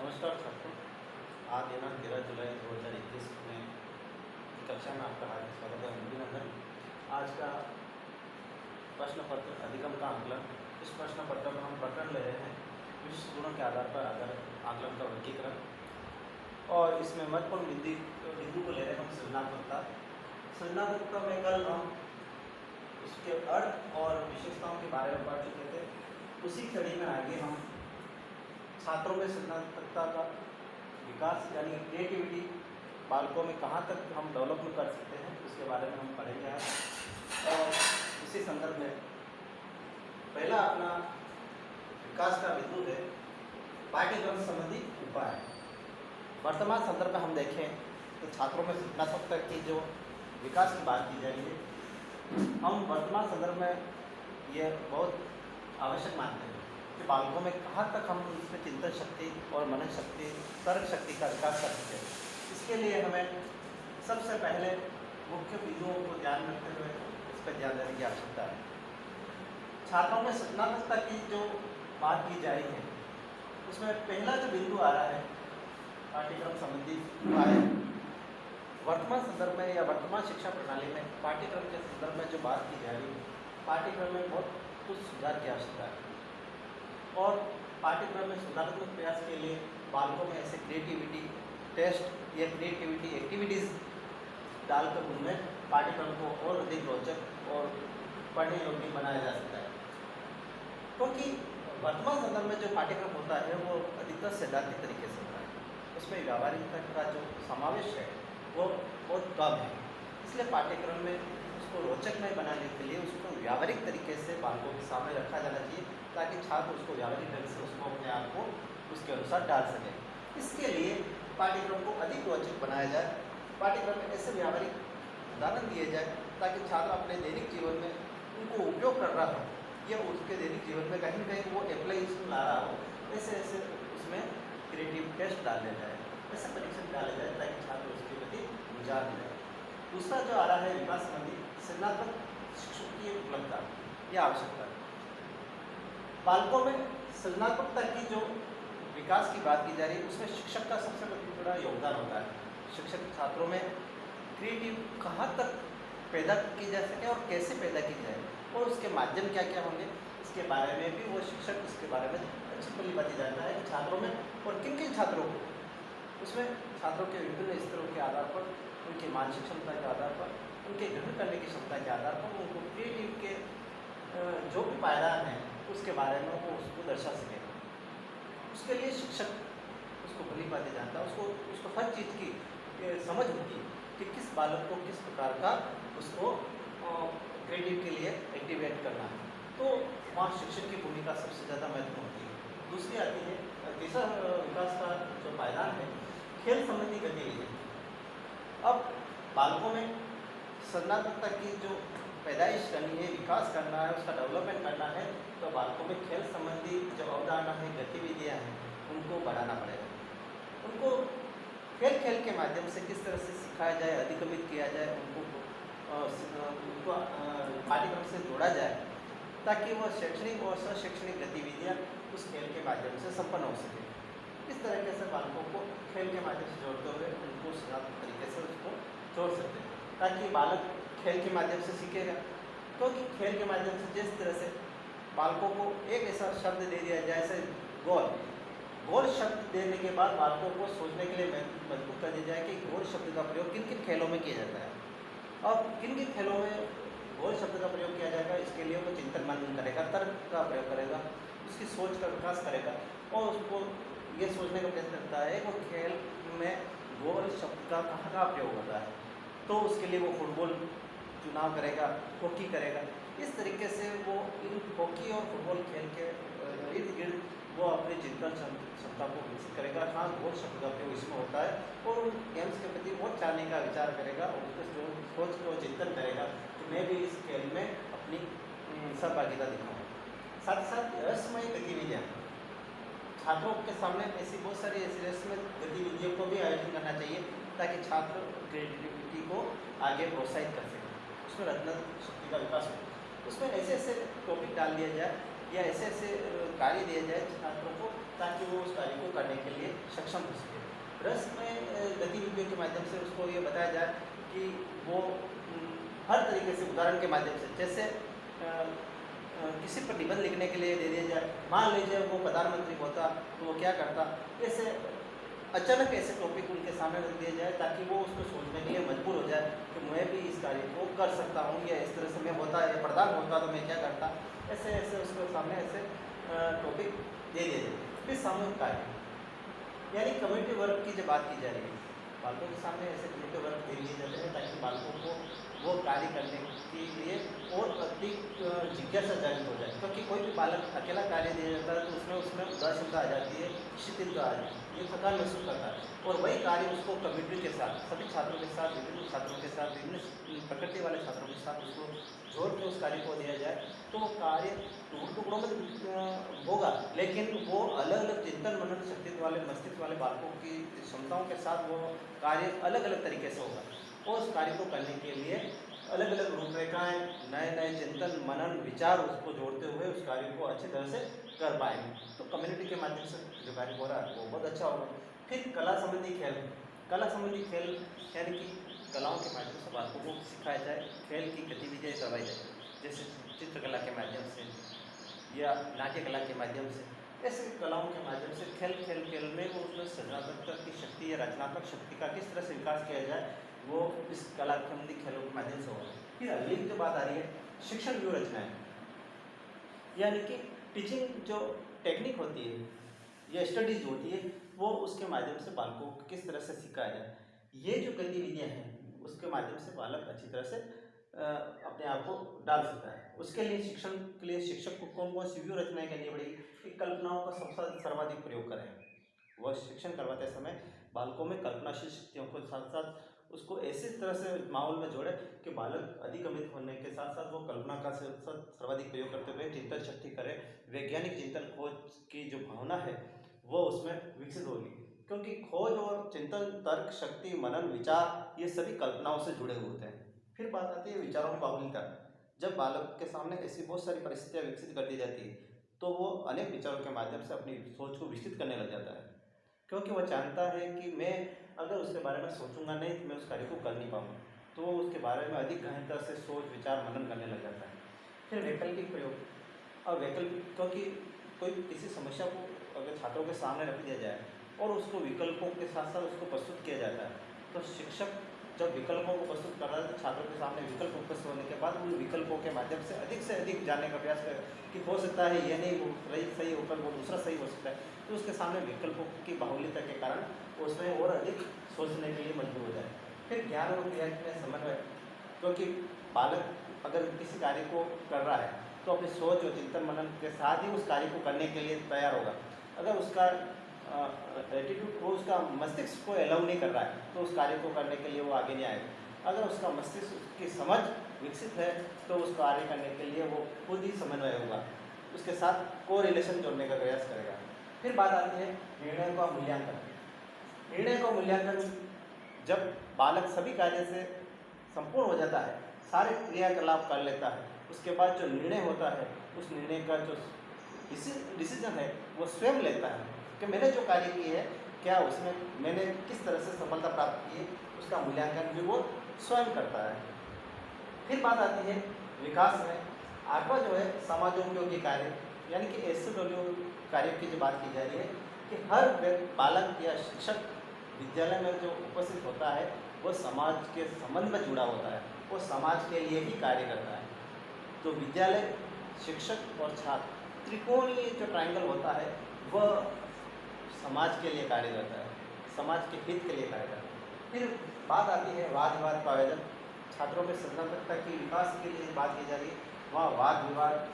नमस्कार छात्रों। आज दिनांक 13 जुलाई 2021 में कक्षा में आपका हार्दिक स्वागत है। अभिनंदन। आज का प्रश्न पत्र अधिगम का आकलन। इस प्रश्न पत्र में हम प्रकरण ले रहे हैं विशिष्ट गुणों के आधार पर आकलन का वर्गीकरण, और इसमें महत्वपूर्ण बिंदु को ले रहे हैं हम सृजनात्मकता। सृजनात्मकता में कल हम उसके अर्थ और विशेषताओं के बारे में पढ़ चुके थे। उसी कड़ी में आगे हम छात्रों में सृजनात्मकता का विकास यानी क्रिएटिविटी बालकों में कहाँ तक हम डेवलपमेंट कर सकते हैं उसके बारे में हम पढ़ेंगे आज। और इसी संदर्भ में पहला अपना विकास का बिंदु है पाठ्यक्रम संबंधी उपाय। वर्तमान संदर्भ में हम देखें तो छात्रों में सृजनात्मकता की जो विकास की बात की जाएगी, हम वर्तमान संदर्भ में यह बहुत आवश्यक मानते हैं कि बालकों में कहाँ तक हम उसमें चिंतन शक्ति और मनन शक्ति, तर्क शक्ति का विकास कर सकते हैं। इसके लिए हमें सबसे पहले मुख्य बिंदुओं को ध्यान रखते हुए इस पर ध्यान देने की आवश्यकता है। छात्रों में सृजनात्मकता की जो बात की जा रही है उसमें पहला जो बिंदु आ रहा है पाठ्यक्रम संबंधी उपाय। वर्तमान संदर्भ में या वर्तमान शिक्षा प्रणाली में पाठ्यक्रम के संदर्भ में जो बात की जा रही है, पाठ्यक्रम में बहुत कुछ सुधार की आवश्यकता है। और पाठ्यक्रम में सुधारात्मक प्रयास के लिए बालकों में ऐसे क्रिएटिविटी टेस्ट या क्रिएटिविटी एक्टिविटीज़ डालकर उनमें पाठ्यक्रम को और अधिक रोचक और पढ़ने योग्य बनाया जा सकता है। क्योंकि वर्तमान संदर्भ में जो पाठ्यक्रम होता है वो अधिकतर सैद्धांतिक तरीके से होता है, उसमें व्यावहारिकता का जो समावेश है वो बहुत कम है। इसलिए पाठ्यक्रम में उसको रोचकमय बनाने के लिए उसको व्यावहारिक तरीके से बालकों के सामने रखा जाना चाहिए ताकि छात्र उसको व्यावहारिक ढंग से उसको अपने आप को उसके अनुसार डाल सकें। इसके लिए पाठ्यक्रम को अधिक रोचक बनाया जाए, पाठ्यक्रम में ऐसे व्यावहारिक उदाहरण दिए जाए ताकि छात्र अपने दैनिक जीवन में उनको उपयोग कर रहा हो या उसके दैनिक जीवन में कहीं न कहीं वो एप्लीकेशन ला रहा हो। ऐसे ऐसे उसमें क्रिएटिव टेस्ट डाले जाए, ऐसे परीक्षण डाले जाए ताकि छात्र उसके प्रति रुझान मिले। दूसरा जो आ रहा है विकास संबंधी सृजनात्मक शिक्षक की उपलब्धता या आवश्यकता। बालकों में सृजनात्मकता की जो विकास की बात की जा रही है उसमें शिक्षक का सबसे बड़ा योगदान होता है। शिक्षक छात्रों में क्रिएटिव कहाँ तक पैदा की जा सके और कैसे पैदा की जाए और उसके माध्यम क्या क्या होंगे, इसके बारे में भी वो शिक्षक उसके बारे में अच्छी भली बातें जानता है कि छात्रों में और किन किन छात्रों को उसमें छात्रों के विभिन्न स्तरों के आधार पर, उनकी मानसिक क्षमता के आधार पर, उनके ग्रहण करने की क्षमता के आधार पर उनको क्रिएटिव के जो भी पायदान हैं उसके बारे में वो उसको दर्शा सके। उसके लिए शिक्षक उसको भली बातें जानता है, उसको हर चीज़ की समझ होती है कि किस बालक को किस प्रकार का उसको क्रिएटिव के लिए एक्टिवेट करना है। तो वहाँ शिक्षक की भूमिका सबसे ज़्यादा महत्वपूर्ण होती है। दूसरी आती है तीसरा विकास का जो पायदान है खेल संबंधी गतिविधि। अब बालकों में सृजनात्मकता की जो पैदाइश करनी है, विकास करना है, उसका डेवलपमेंट करना है, तो बालकों में खेल संबंधी जो अवधारणा है, गतिविधियाँ हैं, उनको बढ़ाना पड़ेगा। उनको खेल खेल के माध्यम से किस तरह से सिखाया जाए, अधिगमित किया जाए, उनको पाठ्यक्रम से जोड़ा जाए ताकि वह शैक्षणिक और शैक्षणिक गतिविधियाँ उस खेल के माध्यम से संपन्न हो सके। इस तरीके से बालकों को खेल के माध्यम से जोड़ते हुए उनको सृजनात्मक तरीके से उसको जोड़ सकते हैं ताकि बालक खेल के माध्यम से सीखेगा। क्योंकि खेल के माध्यम से जिस तरह से बालकों को एक ऐसा शब्द दे दिया जाए जैसे गोल शब्द देने के बाद बालकों को सोचने के लिए मजबूर कर दिया जाए कि गोल शब्द का प्रयोग किन किन खेलों में किया जाता है और किन किन खेलों में गोल शब्द का प्रयोग किया जाएगा। इसके लिए वो चिंतन मनन करेगा, तर्क का प्रयोग करेगा, उसकी सोच का विकास करेगा और उसको ये सोचने का प्रयत्न करता है वो खेल में गोल शब्द का कहाँ का प्रयोग होता है। तो उसके लिए वो फुटबॉल चुनाव करेगा, हॉकी करेगा। इस तरीके से वो इन हॉकी और फुटबॉल खेल के इर्द गिर्द वो अपनी चिंतन क्षमता को विकसित करेगा। हाँ, गोल शब्द का प्रयोग इसमें होता है और उन गेम्स के प्रति बहुत चाहने का विचार करेगा और उसको सोच को चिंतन करेगा कि मैं भी इस खेल में अपनी सहभागिता दिखाऊँ। साथ ही साथ रहस्यमय गतिविधियाँ, छात्रों के सामने ऐसी बहुत सारी ऐसी रहस्यमय गतिविधियों को भी आयोजन करना चाहिए ताकि छात्र क्रिएटिविटी को आगे प्रोत्साहित कर सकें, उसमें रचनात्मक शक्ति का विकास हो। उसमें ऐसे ऐसे टॉपिक डाल दिया जाए या ऐसे ऐसे कार्य दिए जाए छात्रों को ताकि वो उस कार्य को करने के लिए सक्षम हो सके। रस में गतिविधियों के माध्यम से उसको ये बताया जाए कि वो हर तरीके से उदाहरण के माध्यम से, जैसे किसी पर निबंध लिखने के लिए दे दिया जाए, मान लीजिए वो प्रधानमंत्री होता तो वो क्या करता, ऐसे अचानक ऐसे टॉपिक उनके सामने रख दिया जाए ताकि वो उसको सोचने के लिए मजबूर हो जाए कि मैं भी इस कार्य को कर सकता हूँ, या इस तरह से मैं होता या प्रधान होता तो मैं क्या करता। ऐसे ऐसे उसके सामने ऐसे टॉपिक दे दिए जाए। फिर सामूहिक कार्य, यानी कम्युनिटी वर्क की जब बात की जा रही है, बालकों के सामने ऐसे कम्युनिटी वर्क दे दिए जाते हैं ताकि बालकों को वो कार्य करने के लिए और अधिक जिज्ञासा जागृत हो जाए। क्योंकि कोई भी बालक अकेला कार्य दिया जाता है तो उसमें उदासीनता आ जाती है, शिथिलता आ जाती है, ये थकान महसूस करता है। और वही कार्य उसको कम्युनिटी के साथ, सभी छात्रों के साथ, विभिन्न छात्रों के साथ, विभिन्न प्रकृति वाले छात्रों के साथ उसको जोड़ के उस कार्य को दिया जाए तो वो कार्य टुकड़ों में होगा, लेकिन वो अलग अलग चिंतन मनन शक्ति वाले मस्तिष्क वाले बालकों की क्षमताओं के साथ वो कार्य अलग अलग तरीके से होगा। और उस कार्य को करने के लिए अलग अलग रूपरेखाएँ, नए नए चिंतन मनन विचार उसको जोड़ते हुए उस कार्य को अच्छी तरह से कर पाएंगे। तो कम्युनिटी के माध्यम से जो कार्य हो रहा है वो बहुत अच्छा होगा। फिर कला संबंधी खेल, कला संबंधी खेल यानी कि कलाओं के माध्यम से बालकों को सिखाया जाए, खेल की गतिविधियाँ करवाई जाए, जैसे चित्रकला के माध्यम से या नाट्य कला के माध्यम से। ऐसे कलाओं के माध्यम से खेल खेल खेल में वो उसमें सृजनात्मकता की शक्ति या रचनात्मक शक्ति का किस तरह से विकास किया जाए, वो इस कला संबंधी खेलों के माध्यम से होगा। फिर अगली जो बात आ रही है शिक्षण व्यूह रचनाएँ, यानी कि टीचिंग जो टेक्निक होती है या स्टडीज होती है वो उसके माध्यम से बालकों को किस तरह से सिखाया जाए। ये जो गतिविधियाँ हैं उसके माध्यम से बालक अच्छी तरह से अपने आप को डाल सकता है। उसके लिए शिक्षण के लिए शिक्षक को कौन कौन सी व्यूह रचनाएँ करनी पड़ेगी कि कल्पनाओं का सर्वाधिक प्रयोग करें। वह शिक्षण करवाते समय बालकों में कल्पनाशील शक्तियों के साथ साथ उसको ऐसी तरह से माहौल में जोड़े कि बालक अधिगमित होने के साथ साथ वो कल्पना का सर्वाधिक प्रयोग करते हुए चिंतन शक्ति करे, वैज्ञानिक चिंतन खोज की जो भावना है वो उसमें विकसित होगी। क्योंकि खोज और चिंतन, तर्क शक्ति, मनन, विचार ये सभी कल्पनाओं से जुड़े हुए होते हैं। फिर बात आती है विचारों की बाहुल्यता। जब बालक के सामने ऐसी बहुत सारी परिस्थितियाँ विकसित कर दी जाती है तो वो अनेक विचारों के माध्यम से अपनी सोच को विकसित करने लग जाता है, क्योंकि वह जानता है कि मैं अगर उसके बारे में सोचूंगा नहीं तो मैं उस कार्य को कर नहीं पाऊंगा, तो वो उसके बारे में अधिक गहनता से सोच विचार मनन करने लग जाता है। फिर वैकल्पिक प्रयोग, और वैकल्पिक क्योंकि कोई किसी समस्या को अगर छात्रों के सामने रख दिया जाए और उसको विकल्पों के साथ साथ उसको प्रस्तुत किया जाता है, तो शिक्षक जब विकल्पों को प्रस्तुत कर रहा है तो छात्रों के सामने विकल्प उपस्थित होने के बाद उन विकल्पों के माध्यम से अधिक जानने का प्रयास करें कि हो सकता है ये नहीं, वो सही होकर वो दूसरा सही हो सकता है, तो उसके सामने विकल्पों की बाहुल्यता के कारण उसमें और अधिक सोचने के लिए मजबूर हो जाए। फिर ज्ञान और क्रिया में समन्वय, क्योंकि बालक अगर किसी कार्य को कर रहा है तो अपनी सोच और चिंतन मनन के साथ ही उस कार्य को करने के लिए तैयार होगा। अगर उसका एटीट्यूड वो उसका मस्तिष्क को अलाउ नहीं कर रहा है तो उस कार्य को करने के लिए वो आगे नहीं आएगा। अगर उसका मस्तिष्क की समझ विकसित है तो उस कार्य करने के लिए वो खुद ही समन्वय होगा, उसके साथ को रिलेशन जोड़ने का प्रयास करेगा। फिर बात आती है निर्णय का मूल्यांकन। निर्णय का मूल्यांकन जब बालक सभी कार्य से संपूर्ण हो जाता है, सारे क्रियाकलाप कर लेता है, उसके बाद जो निर्णय होता है उस निर्णय का जो डिसीजन है वो स्वयं लेता है कि मैंने जो कार्य किए है क्या उसमें मैंने किस तरह से सफलता प्राप्त की है, उसका मूल्यांकन भी वो स्वयं करता है। फिर बात आती है विकास में। आठवां जो है समाजोपयोगी कार्य, यानी कि SW कार्य की जो बात की जा रही है कि हर बालक या शिक्षक विद्यालय में जो उपस्थित होता है वो समाज के संबंध में जुड़ा होता है, वो समाज के लिए ही कार्य करता है। तो विद्यालय, शिक्षक और छात्र त्रिकोणीय जो ट्रायंगल होता है वह समाज के लिए कार्य करता है, समाज के हित के लिए कार्य करता है। फिर बात आती है वाद विवाद का आयोजन। छात्रों में सृजनात्मकता की विकास के लिए बात की जा रही है, वहाँ वाद विवाद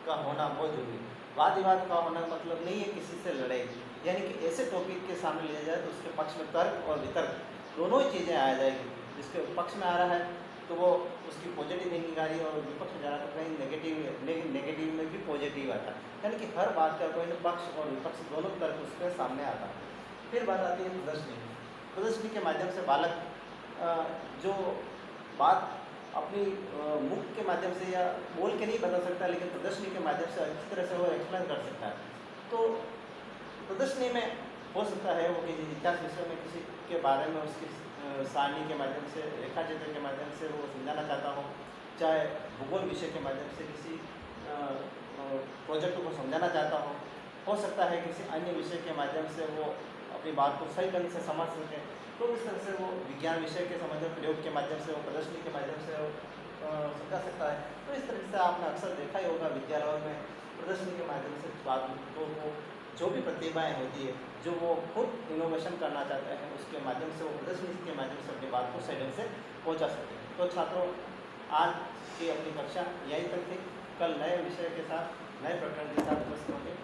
का होना बहुत जरूरी है। वाद विवाद का होना मतलब नहीं है किसी से लड़ाई, यानी कि ऐसे टॉपिक के सामने लिया जाए तो उसके पक्ष में तर्क और वितर्क दोनों ही चीज़ें आ जाएगी। जिसके पक्ष में आ रहा है तो वो उसकी पॉजिटिव थिंकिंग आ रही है और विपक्ष में जा रहा है तो कहीं नेगेटिव में भी पॉजिटिव आता है, यानी कि हर बात का कोई पक्ष और विपक्ष दोनों तर्क उसके सामने आता है। फिर बात आती है प्रदर्शनी। प्रदर्शनी के माध्यम से बालक जो बात अपनी मुख के माध्यम से या बोल के नहीं बता सकता, लेकिन प्रदर्शनी के माध्यम से अच्छी तरह से वो एक्सप्लेन कर सकता है। तो प्रदर्शनी में हो सकता है वो किसी इतिहास विषय में किसी के बारे में उसकी सारणी के माध्यम से, रेखा चित्र के माध्यम से वो समझाना चाहता हो, चाहे भूगोल विषय के माध्यम से किसी प्रोजेक्ट को समझाना चाहता हो सकता है किसी अन्य विषय के माध्यम से वो अपनी बात को सही ढंग से समझ सके। तो इस तरह से वो विज्ञान विषय के संबंध में प्रयोग के माध्यम से, वो प्रदर्शनी के माध्यम से वो समझा सकता है। तो इस तरह से आपने अक्सर देखा ही होगा विद्यालयों में प्रदर्शनी के माध्यम से बातों को, जो भी प्रतिभाएँ होती है, जो वो खुद इनोवेशन करना चाहते हैं, उसके माध्यम से वो प्रदर्शनी के माध्यम से अपनी बात को सही ढंग से पहुँचा सकते हैं। तो छात्रों, आज की अपनी कक्षा यहीं तक थी। कल नए विषय के साथ, नए प्रकरण के साथ उपस्थित होंगे।